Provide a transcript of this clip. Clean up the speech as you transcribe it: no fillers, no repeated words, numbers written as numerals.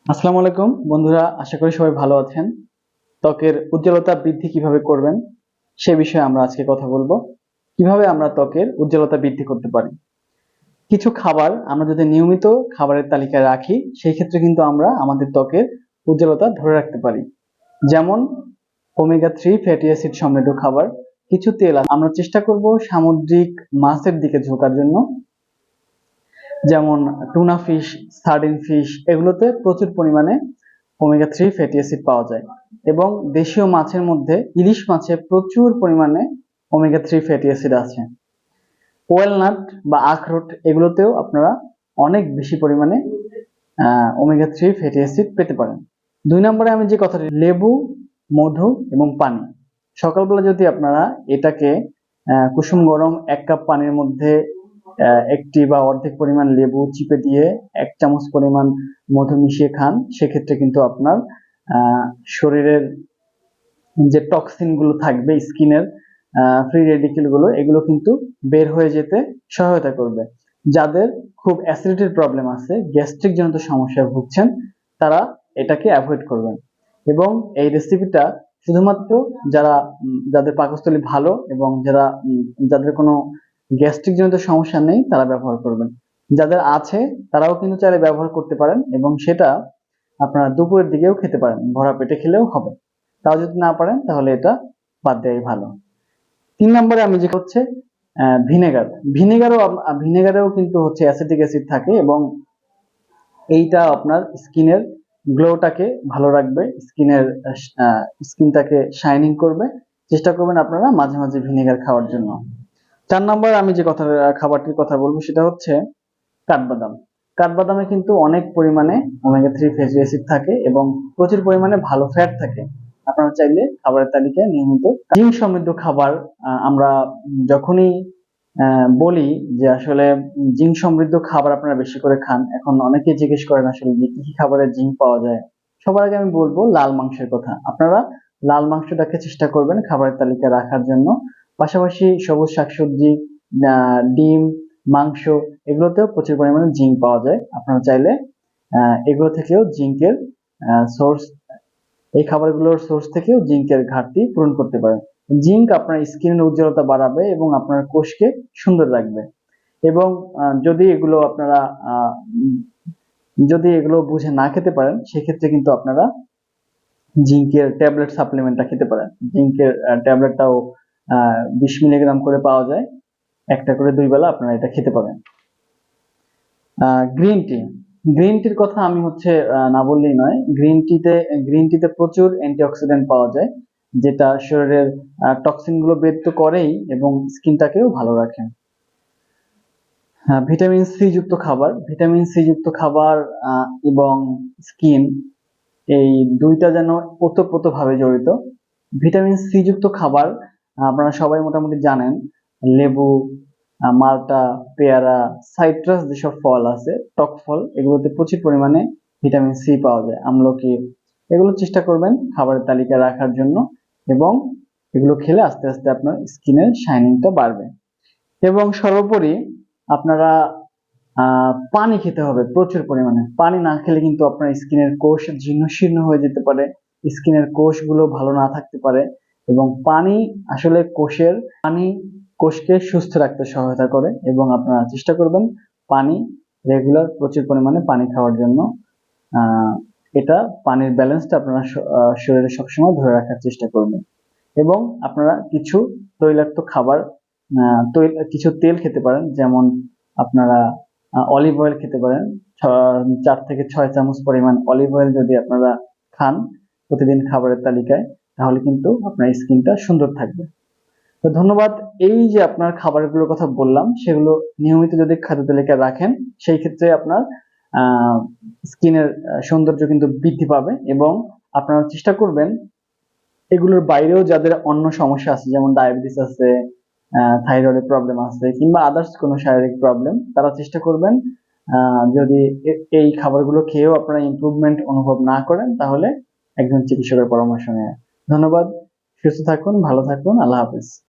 আসসালামু আলাইকুম বন্ধুরা, আশা করি সবাই ভালো আছেন। ত্বকের উজ্জ্বলতা বৃদ্ধি কিভাবে করবেন সে বিষয়ে আমরা আজকে কথা বলবো। কিভাবে আমরা ত্বকের উজ্জ্বলতা বৃদ্ধি করতে পারি। কিছু খাবার আমরা যদি নিয়মিত খাবারের তালিকায় রাখি, সেই ক্ষেত্রে কিন্তু আমরা আমাদের ত্বকের উজ্জ্বলতা ধরে রাখতে পারি। যেমন ওমেগা 3 ফ্যাটি অ্যাসিড সমৃদ্ধ খাবার। কিছু তেল আমরা চেষ্টা করব সামুদ্রিক মাছের দিকে ঝোঁকার জন্য, যেমন টুনা ফিশ, সার্ডিন ফিশ, এগুলোতে প্রচুর পরিমাণে ওমেগা 3 ফ্যাটি অ্যাসিড পাওয়া যায়। এবং দেশীয় মাছের মধ্যে ইলিশ মাছে প্রচুর পরিমাণে ওমেগা 3 ফ্যাটি অ্যাসিড আছে। ওয়ালনাট বা আখরোট, এগুলোতেও আপনারা অনেক বেশি পরিমাণে ওমেগা 3 ফ্যাটি অ্যাসিড পেতে পারেন। 2 নম্বরে আমি যে কথাটি, লেবু, মধু এবং পানি। সকালবেলা যদি আপনারা এটাকে কুসুম গরম 1 কাপ পানির মধ্যে একটি বা অর্ধেক পরিমাণ লেবু চিপে দিয়ে 1 চামচ পরিমাণ মধু মিশিয়ে খান, সেক্ষেত্রে কিন্তু আপনার শরীরের যে টক্সিন গুলো থাকবে, স্কিনের ফ্রি রেডিকেল গুলো, এগুলো কিন্তু বের হয়ে যেতে সহায়তা করবে। যাদের খুব অ্যাসিডিটির প্রবলেম আছে, গ্যাস্ট্রিক জনিত সমস্যায় ভুগছেন, তারা এটাকে অ্যাভয়েড করবেন। এবং এই রেসিপিটা শুধুমাত্র যাদের পাকস্থলী ভালো এবং যাদের কোনো গ্যাস্ট্রিক জনিত সমস্যা নেই তারা ব্যবহার করবেন। যাদের আছে তারাও কিন্তু চাইলে ব্যবহার করতে পারেন, এবং সেটা আপনারা দুপুরের দিকেও খেতে পারেন, ভরা পেটে খেলেও হবে। তাও যদি না পারেন তাহলে এটা বাদ দেওয়াই ভালো। 3 নম্বরে আমি যে হচ্ছে ভিনেগার। ভিনেগারেও কিন্তু হচ্ছে অ্যাসিটিক অ্যাসিড থাকে, এবং এইটা আপনার স্কিনের গ্লোটাকে ভালো রাখবে, স্কিনটাকে শাইনিং করবে। চেষ্টা করবেন আপনারা মাঝে মাঝে ভিনেগার খাওয়ার জন্য। 4 নম্বর আমি যে খাবারটির কথা বলবো সেটা হচ্ছে কাঠবাদাম। কাঠবাদামে কিন্তু অনেক পরিমাণে ওমেগা 3 ফ্যাটি অ্যাসিড থাকে এবং প্রচুর পরিমাণে ভালো ফ্যাট থাকে। আপনারা চাইলে খাবারের তালিকায় নিয়মিত জিঙ্ক সমৃদ্ধ খাবার, আমরা যখনই বলি যে আসলে জিঙ্ক সমৃদ্ধ খাবার আপনারা বেশি করে খান, এখন অনেকেই জিজ্ঞেস করেন আসলে কি কি খাবারে জিঙ্ক পাওয়া যায়। সবার আগে আমি বলবো লাল মাংসের কথা। আপনারা লাল মাংসটাকে চেষ্টা করবেন খাবারের তালিকায় রাখার জন্য। পাশাপাশি সবুজ শাকসবজি, ডিম, মাংস, এগুলোতেও প্রচুর পরিমাণে জিঙ্ক পাওয়া যায়। আপনারা চাইলে এগুলো থেকেও জিঙ্কের সোর্স, এই খাবারগুলোর সোর্স থেকেও জিঙ্কের ঘাটতি পূরণ করতে পারেন। জিঙ্ক আপনার স্কিনের উজ্জ্বলতা বাড়াবে এবং আপনার কোষকে সুন্দর রাখবে। এবং যদি এগুলো বুঝে না খেতে পারেন, সেক্ষেত্রে কিন্তু আপনারা জিঙ্কের ট্যাবলেট সাপ্লিমেন্টটা খেতে পারেন। জিঙ্কের ট্যাবলেটটাও 20 মিলিগ্রাম করে পাওয়া যায়, একটা করে 2 বেলা আপনারা এটা খেতে পারেন। Green tea. গ্রিন টির কথা আমি না বললেই নয়। গ্রিন টিতে প্রচুর অ্যান্টিঅক্সিডেন্ট পাওয়া যায়, যেটা শরীরের টক্সিন গুলো বের তো করেই এবং স্কিনটাকেও ভালো রাখে। ভিটামিন সি যুক্ত খাবার। ভিটামিন সি যুক্ত খাবার এবং স্কিন, এই দুইটা যেন ওতপ্রোতভাবে জড়িত। ভিটামিন সি যুক্ত খাবার আপনারা সবাই মোটামুটি জানেন। লেবু, মাল্টা, পেয়ারা, সাইট্রাস যেসব ফল আছে, টক ফল, এগুলোতে প্রচুর পরিমাণে ভিটামিন সি পাওয়া যায়। আমলকি, এগুলো চেষ্টা করবেন খাবারের তালিকায় রাখার জন্য, এবং এগুলো খেলে আস্তে আস্তে আপনার স্কিনের শাইনিংটা বাড়বে। এবং সর্বোপরি আপনারা পানি খেতে হবে প্রচুর পরিমাণে। পানি না খেলে কিন্তু আপনার স্কিনের কোষ জীর্ণ শীর্ণ হয়ে যেতে পারে, স্কিনের কোষগুলো ভালো না থাকতে পারে। এবং পানি আসলে কোষকে সুস্থ রাখতে সহায়তা করে, এবং আপনারা চেষ্টা করবেন পানি রেগুলার প্রচুর পরিমাণে পানি খাওয়ার জন্য। এটা পানির ব্যালেন্সটা আপনারা শরীরে সবসময় ধরে রাখার চেষ্টা করবেন। এবং আপনারা কিছু তৈলাক্ত খাবার, কিছু তেল খেতে পারেন, যেমন আপনারা অলিভ অয়েল খেতে পারেন। 4 থেকে 6 চামচ পরিমাণ অলিভ অয়েল যদি আপনারা খান প্রতিদিন খাবারের তালিকায়, তাহলে কিন্তু আপনার স্কিনটা সুন্দর থাকবে। তো ধন্যবাদ। এই যে আপনার খাবারগুলোর কথা বললাম, সেগুলো নিয়মিত যদি খাদ্য তালিকায় রাখেন, সেই ক্ষেত্রে আপনার স্কিনের সৌন্দর্য কিন্তু বৃদ্ধি পাবে। এবং আপনারা চেষ্টা করবেন এগুলোর বাইরেও যাদের অন্য সমস্যা আছে, যেমন ডায়াবেটিস আছে, থাইরয়েডের প্রবলেম আছে, কিংবা আদার্স কোনো শারীরিক প্রবলেম, তারা চেষ্টা করবেন যদি এই খাবারগুলো খেয়েও আপনারা ইমপ্রুভমেন্ট অনুভব না করেন, তাহলে একজন চিকিৎসকের পরামর্শ নেয়। ধন্যবাদ। সুস্থ থাকুন, ভালো থাকুন। আল্লাহ হাফেজ।